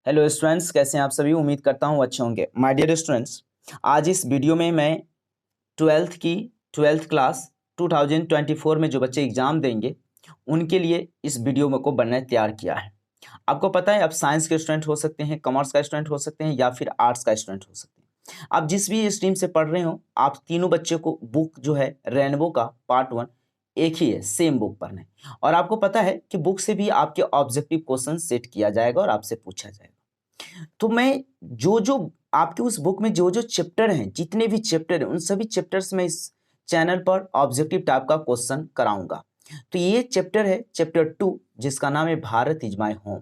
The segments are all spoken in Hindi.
हेलो स्टूडेंट्स, कैसे हैं आप सभी। उम्मीद करता हूँ अच्छे होंगे। माय डियर स्टूडेंट्स, आज इस वीडियो में मैं ट्वेल्थ क्लास 2024 में जो बच्चे एग्जाम देंगे उनके लिए इस वीडियो को बनने तैयार किया है। आपको पता है, आप साइंस के स्टूडेंट हो सकते हैं, कॉमर्स का स्टूडेंट हो सकते हैं या फिर आर्ट्स का स्टूडेंट हो सकते हैं। आप जिस भी स्ट्रीम से पढ़ रहे हो, आप तीनों बच्चे को बुक जो है रेनबो का पार्ट 1 एक ही है, सेम बुक पढ़ना है। और आपको पता है कि बुक से भी आपके ऑब्जेक्टिव क्वेश्चन सेट किया जाएगा और आपसे पूछा जाएगा। तो मैं जो जो आपके उस बुक में जो जो चैप्टर हैं, जितने भी चैप्टर हैं, उन सभी चैप्टर्स में इस चैनल पर ऑब्जेक्टिव टाइप का क्वेश्चन कराऊंगा। तो ये चैप्टर है चैप्टर 2, जिसका नाम है Bharat is my home.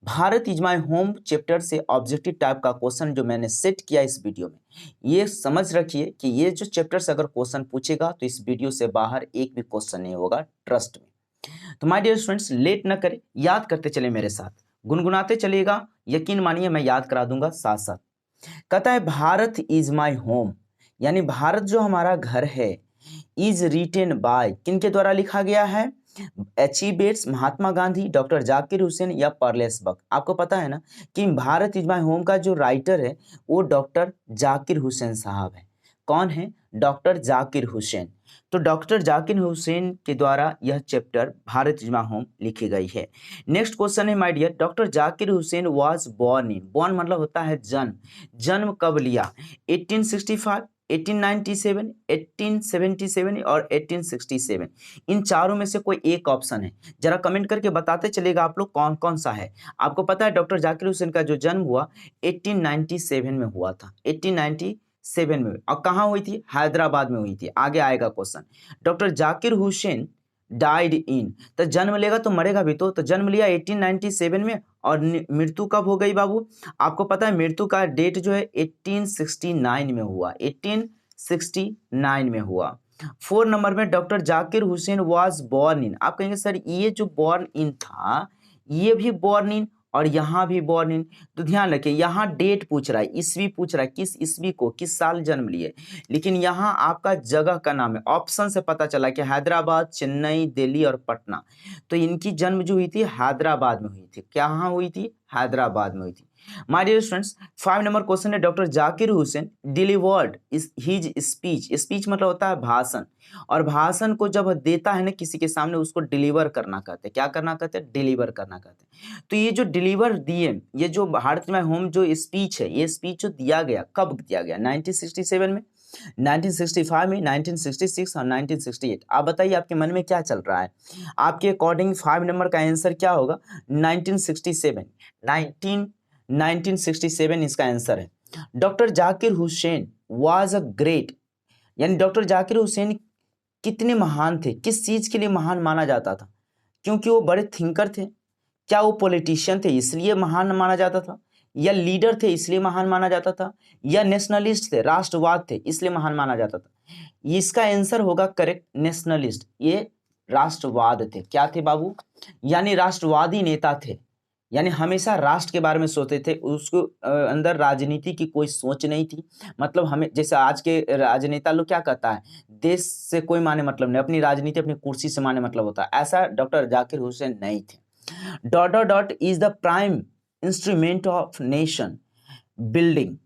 Bharat is my home chapter से ऑब्जेक्टिव टाइप का क्वेश्चन जो मैंने सेट किया इस वीडियो में, ये समझ रखिए कि ये जो चैप्टर से अगर क्वेश्चन पूछेगा तो इस वीडियो से बाहर एक भी क्वेश्चन नहीं होगा, ट्रस्ट में। तो माय डियर स्टूडेंट्स, लेट न करें, याद करते चले मेरे साथ, गुनगुनाते चलिएगा। यकीन मानिए मैं याद करा दूंगा साथ साथ। कहता है भारत इज माय होम, यानी भारत जो हमारा घर है, इज रिटेन बाय, किनके द्वारा लिखा गया है? एच.ई. बेट्स, महात्मा गांधी, डॉक्टर जाकिर हुसैन या पर्लेस बक। आपको पता है ना कि भारत इज माय होम का जो राइटर है वो डॉक्टर जाकिर हुसैन साहब है। कौन है? डॉक्टर जाकिर हुसैन। तो डॉक्टर जाकिर हुसैन के द्वारा यह chapter Bharat is my home लिखी गई है। नेक्स्ट क्वेश्चन है my dear, doctor Zakir Hussain was born in, born मतलब होता है जन्म, जन्म कब लिया? 1865, 1897, 1877 और 1867। इन चारों में से कोई एक ऑप्शन है। जरा कमेंट करके बताते चलेगा आप लोग कौन कौन सा है। आपको पता है डॉक्टर जाकिर हुसैन का जो जन्म हुआ 1897 में हुआ था, 1897 में। और कहाँ हुई थी? हैदराबाद में हुई थी। आगे आएगा question. Doctor Zakir Hussain died in, तो जन्म लेगा तो मरेगा भी। तो जन्म लिया 1897 में और मृत्यु कब हो गई बाबू? आपको पता है मृत्यु का डेट जो है 1869 में हुआ, 1869 में हुआ। 4 नंबर में doctor Zakir Hussain was born in. आप कहेंगे सर ये जो बोर्न इन था, ये भी बोर्न इन और यहाँ भी बोर्न इन। तो ध्यान रखिए, यहाँ डेट पूछ रहा है, ईस्वी पूछ रहा है, किस ईस्वी को, किस साल जन्म लिए। लेकिन यहाँ आपका जगह का नाम है। ऑप्शन से पता चला कि हैदराबाद, चेन्नई, दिल्ली और पटना। तो इनकी जन्म जो हुई थी हैदराबाद में हुई थी। कहाँ हुई थी? हैदराबाद में हुई थी। My dear students, 5 number question है, doctor Zakir Hussain delivered his speech. Speech मतलब होता है भाषण, और भाषण को जब देता है ना किसी के सामने, उसको डिलीवर करना कहते हैं। क्या करना कहते हैं? डिलीवर करना कहते हैं। तो ये जो डिलीवर दिए, ये जो भारत में होम जो स्पीच है, ये स्पीच जो दिया गया, कब दिया गया? 1967 में, 1965 में, 1966 और 1968। आप बताइए आपके मन में क्या चल रहा है? आपके अकॉर्डिंग 5 नंबर का आंसर क्या होगा? 1967। 1967 इसका आंसर है। Doctor Zakir Hussain was a great, यानी डॉक्टर जाकिर हुसैन कितने महान थे, किस चीज के लिए महान माना जाता था? क्योंकि वो बड़े थिंकर थे। क्या वो पॉलिटिशियन थे इसलिए महान माना जाता था, या लीडर थे इसलिए महान माना जाता था, या नेशनलिस्ट थे, राष्ट्रवाद थे इसलिए महान माना जाता था? इसका आंसर होगा करेक्ट, नेशनलिस्ट। ये राष्ट्रवाद थे। क्या थे बाबू? यानी राष्ट्रवादी नेता थे, यानी हमेशा राष्ट्र के बारे में सोचते थे। उसको अंदर राजनीति की कोई सोच नहीं थी। मतलब हमें जैसे आज के राजनेता लोग क्या कहता है, देश से कोई माने मतलब नहीं, अपनी राजनीति अपनी कुर्सी से माने मतलब होता है। ऐसा डॉक्टर जाकिर हुसैन नहीं थे। Dot dot dot is the prime instrument of nation building.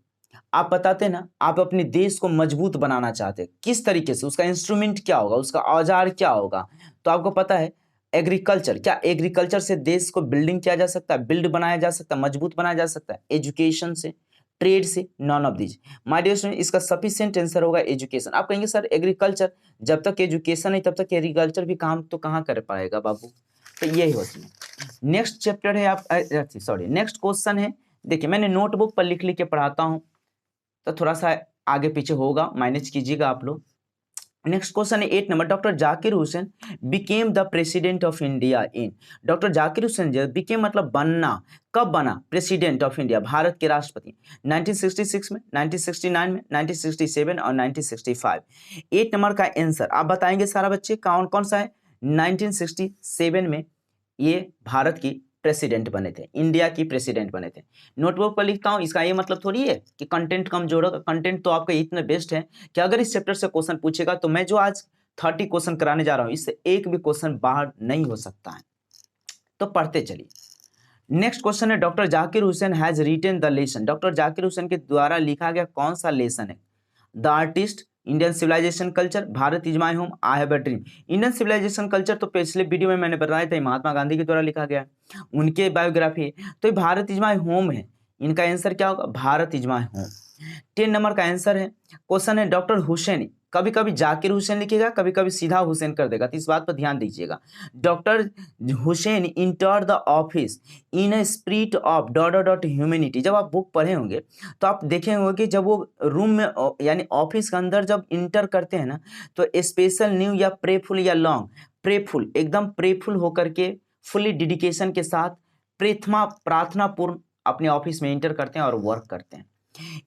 आप बताते ना, आप अपने देश को मजबूत बनाना चाहते, किस तरीके से? उसका इंस्ट्रूमेंट क्या होगा, उसका औजार क्या होगा? तो आपको पता है एग्रीकल्चर। क्या एग्रीकल्चर से देश को बिल्डिंग किया जा सकता है, बिल्ड बनाया जा सकता है, मजबूत बनाया जा सकता है? एजुकेशन से, ट्रेड से, none of these. My dear student, इसका सफिशिएंट आंसर होगा एजुकेशन। आप कहेंगे सर एग्रीकल्चर, जब तक एजुकेशन नहीं तब तक एग्रीकल्चर भी काम तो कहाँ कर पाएगा बाबू? तो यही होती है। नेक्स्ट चैप्टर है आप, सॉरी नेक्स्ट क्वेश्चन है। देखिए मैंने नोटबुक पर लिख लिख के पढ़ाता हूँ, तो थोड़ा सा आगे पीछे होगा, मैनेज कीजिएगा आप लोग। नेक्स्ट क्वेश्चन है 8 number, doctor Zakir Hussain became the president of India in. Doctor Zakir Hussain जो बिकेम मतलब बनना, कब बना प्रेसिडेंट ऑफ इंडिया, भारत के राष्ट्रपति? 1966 में, 1969 में, 1967 और 1965। 8 नंबर का आंसर आप बताएंगे सारा बच्चे, कौन कौन सा है? 1967 में ये भारत की प्रेसिडेंट बने थे, इंडिया की प्रेसिडेंट बने थे। नोटबुक पर लिखता हूं, इसका ये मतलब थोड़ी है कि कंटेंट कमजोर होगा। कंटेंट तो आपका इतना बेस्ट है कि अगर इस चैप्टर से क्वेश्चन पूछेगा तो मैं जो आज 30 क्वेश्चन कराने जा रहा हूं, इससे एक भी क्वेश्चन बाहर नहीं हो सकता है। तो पढ़ते चलिए। नेक्स्ट क्वेश्चन है doctor Zakir Hussain has written the lesson. Doctor Zakir Hussain के द्वारा लिखा गया कौन सा लेसन है? The artist, Indian civilization culture, Bharat is my home, I have a dream. Indian civilization culture तो पिछले वीडियो में मैंने बताया था, महात्मा गांधी के द्वारा लिखा गया है, उनके बायोग्राफी है। तो ये भारत इज माय होम है, इनका आंसर क्या होगा? Bharat is my home. 10 number का आंसर है। क्वेश्चन है डॉक्टर हुसैन, कभी कभी जाकिर हुसैन लिखेगा, कभी कभी सीधा हुसैन कर देगा, तो इस बात पर ध्यान दीजिएगा। Doctor Hussain enter the office in a spirit of dot dot dot humanity. जब आप बुक पढ़े होंगे तो आप देखे होंगे कि जब वो रूम में यानी ऑफिस के अंदर जब इंटर करते हैं ना, तो स्पेशल न्यू या प्रेफुल या लॉन्ग, प्रेफुल, एकदम प्रेफुल होकर के फुली डेडिकेशन के साथ प्रार्थना पूर्ण अपने ऑफिस में इंटर करते हैं और वर्क करते हैं।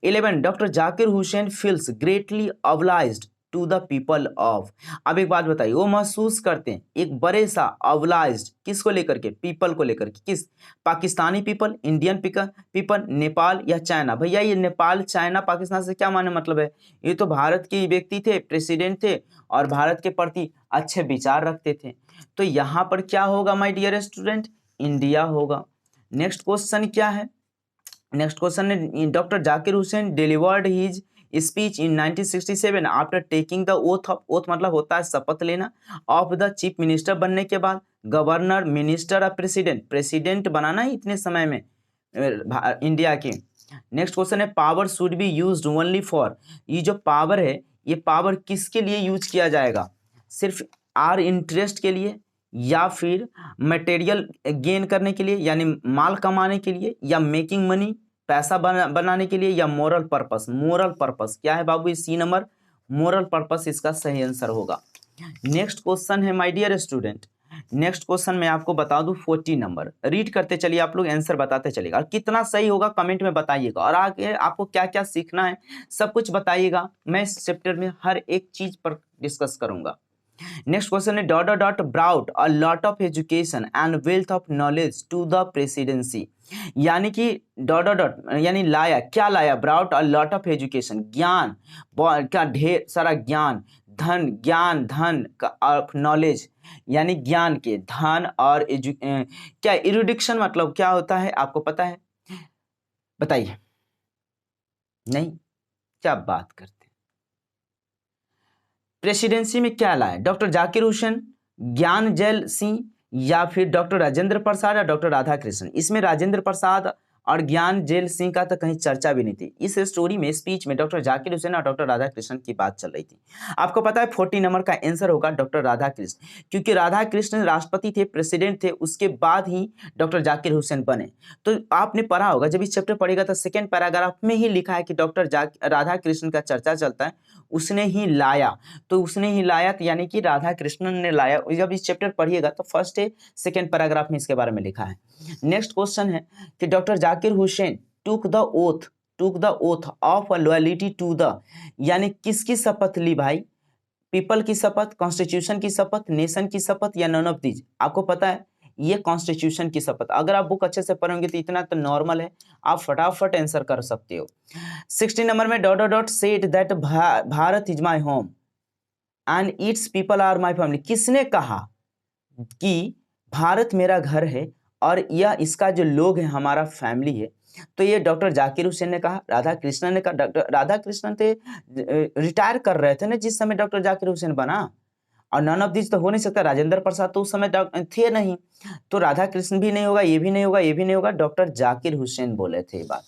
11 doctor Zakir Hussain feels greatly obliged to the people of. अब एक बात बताइए, वो महसूस करते हैं एक बड़े सा ऑब्लाइज्ड, किसको लेकर के? पीपल को लेकर के। किस? Pakistani people, Indian people, Nepal या चाइना? भैया ये नेपाल, चाइना, पाकिस्तान से क्या माने मतलब है? ये तो भारत के व्यक्ति थे, प्रेसिडेंट थे और भारत के प्रति अच्छे विचार रखते थे। तो यहाँ पर क्या होगा माय डियर स्टूडेंट? इंडिया होगा। नेक्स्ट क्वेश्चन क्या है? नेक्स्ट क्वेश्चन है doctor Zakir Hussain delivered his speech in 1967 after taking the oath of, oath मतलब होता है शपथ लेना, ऑफ द चीफ मिनिस्टर बनने के बाद। गवर्नर, मिनिस्टर और प्रेसिडेंट, प्रेसिडेंट बनाना ही इतने समय में इंडिया के। नेक्स्ट क्वेश्चन है power should be used only for, ये जो पावर है ये पावर किसके लिए यूज किया जाएगा? सिर्फ आर इंटरेस्ट के लिए, या फिर मटेरियल गेन करने के लिए यानी माल कमाने के लिए, या मेकिंग मनी पैसा बनाने के लिए, या मोरल पर्पस? मोरल पर्पस क्या है बाबू? सी नंबर, मोरल पर्पस इसका सही आंसर होगा। नेक्स्ट क्वेश्चन है my dear student, next question मैं आपको बता दूं 40 नंबर, रीड करते चलिए, आप लोग आंसर बताते चलिएगा और कितना सही होगा कमेंट में बताइएगा, और आगे आपको क्या क्या सीखना है सब कुछ बताइएगा। मैं इस चैप्टर में हर एक चीज पर डिस्कस करूंगा। नेक्स्ट क्वेश्चन है dot dot brought a lot of education and wealth of knowledge to the presidency. यानी कि डॉट डॉट डॉट यानी लाया, क्या लाया? Brought a lot of education, ज्ञान का ढेर सारा ज्ञान, धन, ज्ञान धन ऑफ नॉलेज यानी ज्ञान के, धन और क्या इरुडिक्शन मतलब क्या होता है आपको पता है? बताइए। नहीं, क्या बात करते? प्रेसिडेंसी में क्या लाए? डॉक्टर जाकिर हुसैन, ज्ञान जैल सिंह, या फिर डॉक्टर राजेंद्र प्रसाद या डॉक्टर राधाकृष्णन? इसमें राजेंद्र प्रसाद और ज्ञान जैल सिंह का तो कहीं चर्चा भी नहीं थी। इस स्टोरी में, स्पीच में डॉक्टर जाकिर हुसैन और डॉक्टर राधाकृष्णन की बात चल रही थी। आपको पता है 40 नंबर का आंसर होगा डॉक्टर राधाकृष्ण, क्योंकि राधाकृष्णन राष्ट्रपति थे, प्रेसिडेंट थे, उसके बाद ही डॉक्टर जाकिर हुसैन बने। तो आपने पढ़ा होगा, जब इस चैप्टर पढ़ेगा तो सेकेंड पैराग्राफ में ही लिखा है कि डॉक्टर राधाकृष्णन का चर्चा चलता है, उसने ही लाया। तो उसने ही लाया यानी कि राधा कृष्णन ने लाया। जब इस चैप्टर पढ़िएगा तो फर्स्ट है सेकेंड पैराग्राफ में इसके बारे में लिखा है। नेक्स्ट क्वेश्चन है कि doctor Zakir Hussain took the oath of loyalty to the, यानी किसकी शपथ ली भाई? पीपल की शपथ, कॉन्स्टिट्यूशन की शपथ, नेशन की शपथ, या नन ऑफ दीज? आपको पता है ये कॉन्स्टिट्यूशन की शपथ। अगर आप बुक अच्छे से पढ़ोगे तो इतना तो नॉर्मल है, आप फटाफट आंसर कर सकते हो। 16 नंबर में dot dot said that Bharat is my home and its people are my family. किसने कहा कि भारत मेरा घर है और यह इसका जो लोग हैं हमारा फैमिली है? तो ये डॉक्टर जाकिर हुसैन ने कहा, राधा कृष्णन ने कहा। डॉक्टर राधा कृष्णन थे रिटायर कर रहे थे ना जिस समय डॉक्टर जाकिर हुसैन बना, और नन ऑफ दिस तो हो नहीं सकता। राजेंद्र प्रसाद तो उस समय थे नहीं, तो राधा कृष्ण भी नहीं होगा, ये भी नहीं होगा, ये भी नहीं होगा। डॉक्टर जाकिर हुसैन बोले थे ये बात।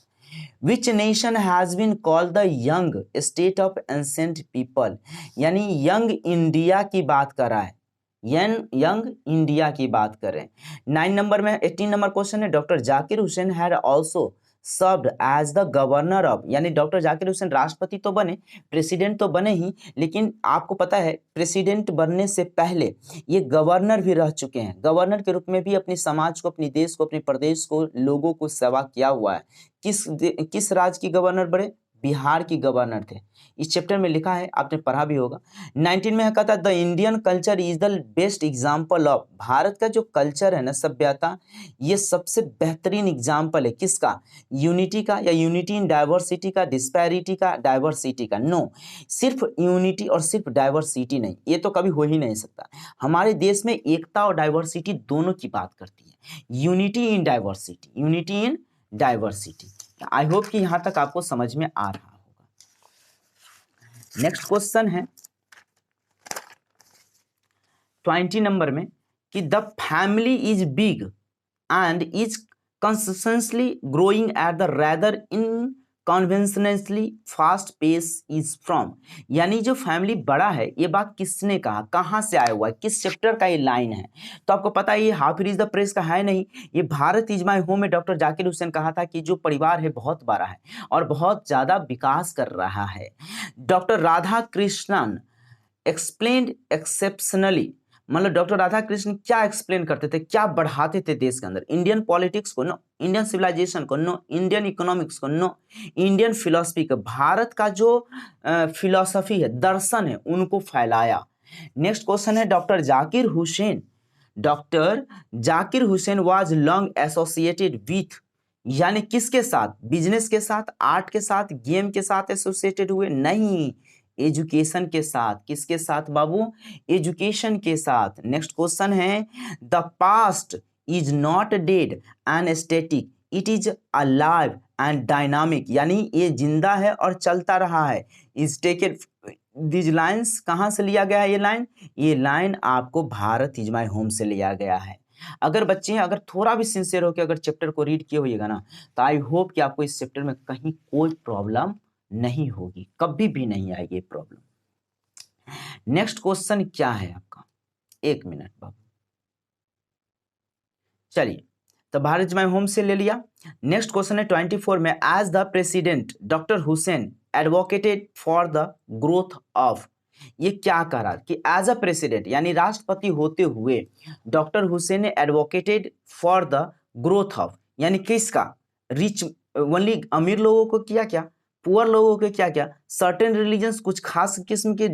Which nation has been called the young state of ancient people, यानी यंग इंडिया की बात कर रहा है, यंग इंडिया की बात करें। 9 नंबर में 18 नंबर क्वेश्चन है doctor Zakir Hussain had also served as the governor of, यानी डॉक्टर जाकिर हुसैन राष्ट्रपति तो बने, प्रेसिडेंट तो बने ही, लेकिन आपको पता है प्रेसिडेंट बनने से पहले ये गवर्नर भी रह चुके हैं। गवर्नर के रूप में भी अपने समाज को, अपने देश को, अपने प्रदेश को, लोगों को सेवा किया हुआ है। किस राज्य की गवर्नर बने? बिहार की गवर्नर थे। इस चैप्टर में लिखा है, आपने पढ़ा भी होगा। 19 में कहता है the Indian culture is the best example of, Bharat का जो कल्चर है ना, सभ्यता, ये सबसे बेहतरीन एग्जाम्पल है किसका? यूनिटी का, या यूनिटी इन डाइवर्सिटी का, डिस्पैरिटी का, डाइवर्सिटी का? नो, सिर्फ यूनिटी और सिर्फ डाइवर्सिटी नहीं, ये तो कभी हो ही नहीं सकता। हमारे देश में एकता और डाइवर्सिटी दोनों की बात करती है। Unity in diversity, unity in diversity. I hope कि यहां तक आपको समझ में आ रहा होगा। नेक्स्ट क्वेश्चन है 20 नंबर में कि the family is big and is consistently growing at the rather in conventionally fast pace is from, यानी जो फैमिली बड़ा है, ये बात किसने कहा, कहां से आया हुआ है, किस चैप्टर का ये लाइन है। तो आपको पता है ये हाफिज इज द प्रेस का है नहीं, ये भारत इज माय होम में डॉक्टर जाकिर हुसैन कहा था कि जो परिवार है बहुत बड़ा है और बहुत ज्यादा विकास कर रहा है। Doctor Radha Krishnan explained exceptionally, मतलब डॉक्टर राधा कृष्ण क्या एक्सप्लेन करते थे, क्या बढ़ाते थे देश के अंदर, इंडियन पॉलिटिक्स को, नो इंडियन सिविलाइजेशन को, नो इंडियन इकोनॉमिक्स को, नो इंडियन फिलॉसफी को, भारत का जो फिलॉसफी है, दर्शन है, उनको फैलाया। नेक्स्ट क्वेश्चन है doctor Zakir Hussain, doctor Zakir Hussain was long associated with, यानी किसके साथ, बिजनेस के साथ, आर्ट के साथ, गेम के साथ एसोसिएटेड हुए, नहीं, एजुकेशन के साथ। किसके साथ बाबू, एजुकेशन के साथ। नेक्स्ट क्वेश्चन है the past is not dead and static, it is alive and dynamic, यानी ये जिंदा है और चलता रहा है। इज टेकन दिस लाइन्स कहां से लिया गया है, ये लाइन आपको भारत इज माय होम से लिया गया है। अगर बच्चे अगर थोड़ा भी सिंसियर होकर अगर चैप्टर को रीड किए होइएगा ना, तो आई होप कि आपको इस चैप्टर में कहीं कोई प्रॉब्लम नहीं होगी, कभी भी नहीं आएगी प्रॉब्लम। नेक्स्ट क्वेश्चन क्या है आपका, एक मिनट बाबू, चलिए, तो भारत माय होम से ले लिया। नेक्स्ट क्वेश्चन है 24 में, as the president doctor Hussain advocated for the growth of, ये क्या कह रहा कि एज अ प्रेसिडेंट यानी राष्ट्रपति होते हुए डॉक्टर हुसैन ने advocated for the growth of, यानी किसका, रिच ओनली अमीर लोगों को किया क्या, पुअर लोगों को क्या क्या, सर्टेन रिलीजन्स कुछ खास किस्म के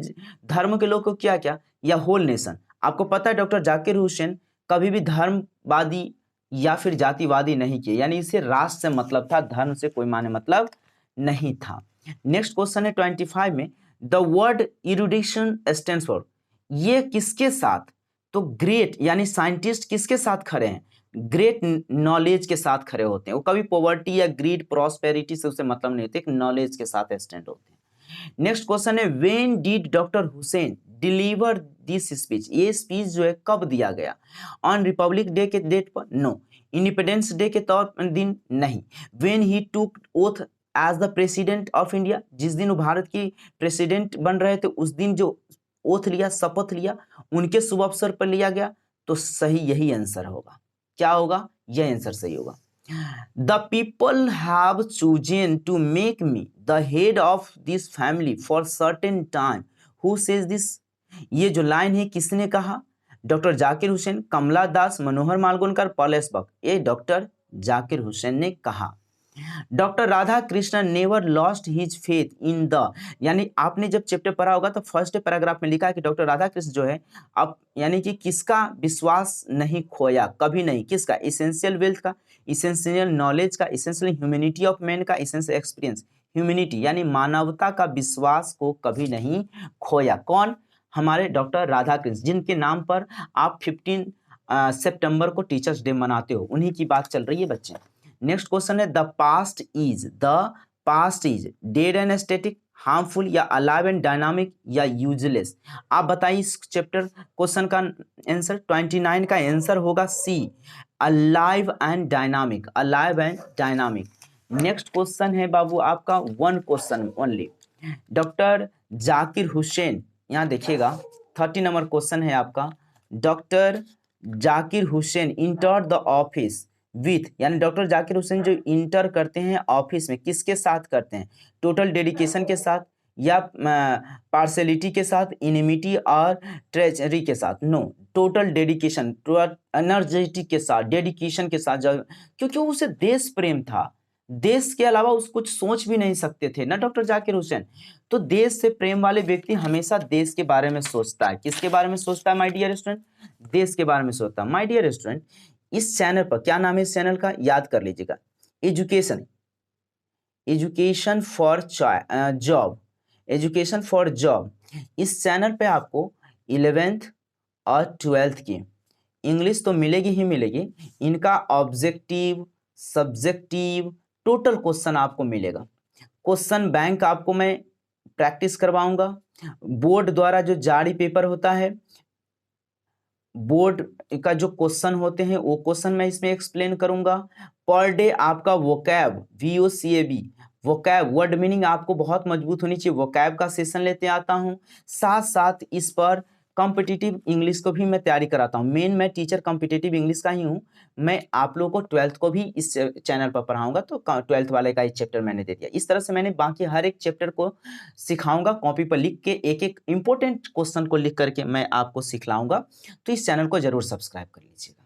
धर्म के लोगों को क्या क्या, या होल नेशन। आपको पता है डॉक्टर जाकिर हुसैन कभी भी धर्मवादी या फिर जातिवादी नहीं किए, यानी इसे राष्ट्र से मतलब था, धर्म से कोई माने मतलब नहीं था। नेक्स्ट क्वेश्चन है 25 में, द वर्ड इरुडिशन स्टैंड्स फॉर, ये किसके साथ, तो ग्रेट यानी साइंटिस्ट किसके साथ खड़े हैं, ग्रेट नॉलेज के साथ खड़े होते हैं, वो कभी पॉवर्टी या ग्रीड प्रॉस्पेरिटी से उससे मतलब नहीं होते, एक नॉलेज के साथ स्टैंड होते हैं। नेक्स्ट क्वेश्चन है, when did doctor Hussain deliver this speech, ये स्पीच जो है कब दिया गया, ऑन रिपब्लिक डे के डेट पर, नो, इंडिपेंडेंस डे के तौर दिन नहीं, when he took oath as the president of India, जिस दिन वो भारत की प्रेसिडेंट बन रहे थे उस दिन जो ओथ लिया, शपथ लिया, उनके शुभ अवसर पर लिया गया। तो सही यही आंसर होगा, क्या होगा, यह आंसर सही होगा। The people have chosen to make me the head of this family for certain time, who says this, ये जो लाइन है किसने कहा, डॉक्टर जाकिर हुसैन, कमला दास, मनोहर मालगुनकर, पॉल एसबर्ग, ये डॉक्टर जाकिर हुसैन ने कहा। Doctor Radhakrishnan never lost his faith in the, यानी आपने जब चैप्टर पढ़ा होगा तो फर्स्ट पैराग्राफ में लिखा है कि डॉक्टर राधा कृष्ण जो है अब यानी कि किसका विश्वास नहीं खोया, कभी नहीं, किसका, इसेंशियल वेल्थ का, इसेंशियल नॉलेज का, इसेंशियल ह्यूमैनिटी ऑफ मैन का, इसेंशियल एक्सपीरियंस, ह्यूमैनिटी यानी मानवता का विश्वास को कभी नहीं खोया। कौन, हमारे डॉक्टर राधा कृष्ण, जिनके नाम पर आप 15 सितंबर को टीचर्स डे मनाते हो, उन्हीं की बात चल रही है बच्चे। नेक्स्ट क्वेश्चन है, the past is dead and static, harmful या अलाइव एंड डायनामिक या यूजलेस। आप बताइए इस चैप्टर क्वेश्चन का आंसर, 29 का आंसर होगा C, alive and dynamic, alive and dynamic. Next question है बाबू आपका 1 question only, doctor Zakir Hussain, यहाँ देखिएगा 30 नंबर क्वेश्चन है आपका, doctor Zakir Hussain enter the office with, यानी डॉक्टर जाकिर हुसैन जो इंटर करते हैं ऑफिस में किसके साथ करते हैं, टोटल डेडिकेशन के साथ या पार्शलिटी के साथ, इनिमिटी और ट्रेजरी के साथ, नो, टोटल डेडिकेशन, एनर्जेटिक के साथ, डेडिकेशन के साथ, क्योंकि उसे देश प्रेम था, देश के अलावा उस कुछ सोच भी नहीं सकते थे ना डॉक्टर जाकिर हुसैन। तो देश से प्रेम वाले व्यक्ति हमेशा देश के बारे में सोचता है, किसके बारे में सोचता है माय डियर स्टूडेंट, देश के बारे में सोचता है। माय डियर स्टूडेंट, इस चैनल पर क्या नाम है इस चैनल का, याद कर लीजिएगा, education for job, education for job. इस चैनल पे आपको 11th और 12th की इंग्लिश तो मिलेगी ही मिलेगी, इनका ऑब्जेक्टिव, सब्जेक्टिव, टोटल क्वेश्चन आपको मिलेगा। क्वेश्चन बैंक आपको मैं प्रैक्टिस करवाऊंगा। बोर्ड द्वारा जो जारी पेपर होता है, बोर्ड का जो क्वेश्चन होते हैं वो क्वेश्चन मैं इसमें एक्सप्लेन करूंगा। पर डे आपका vocab, VOCAB, vocab word meaning आपको बहुत मजबूत होनी चाहिए, वोकैब का सेशन लेते आता हूं। साथ साथ इस पर कॉम्पिटिटिव इंग्लिश को भी मैं तैयारी कराता हूं। मेन मैं टीचर कॉम्पिटिटिव इंग्लिश का ही हूं। मैं आप लोगों को 12th को भी इस चैनल पर पढ़ाऊंगा, तो 12th वाले का एक चैप्टर मैंने दे दिया। इस तरह से मैंने बाकी हर एक चैप्टर को सिखाऊंगा, कॉपी पर लिख के एक एक इंपॉर्टेंट क्वेश्चन को लिख करके मैं आपको सिखलाऊंगा। तो इस चैनल को जरूर सब्सक्राइब कर लीजिएगा।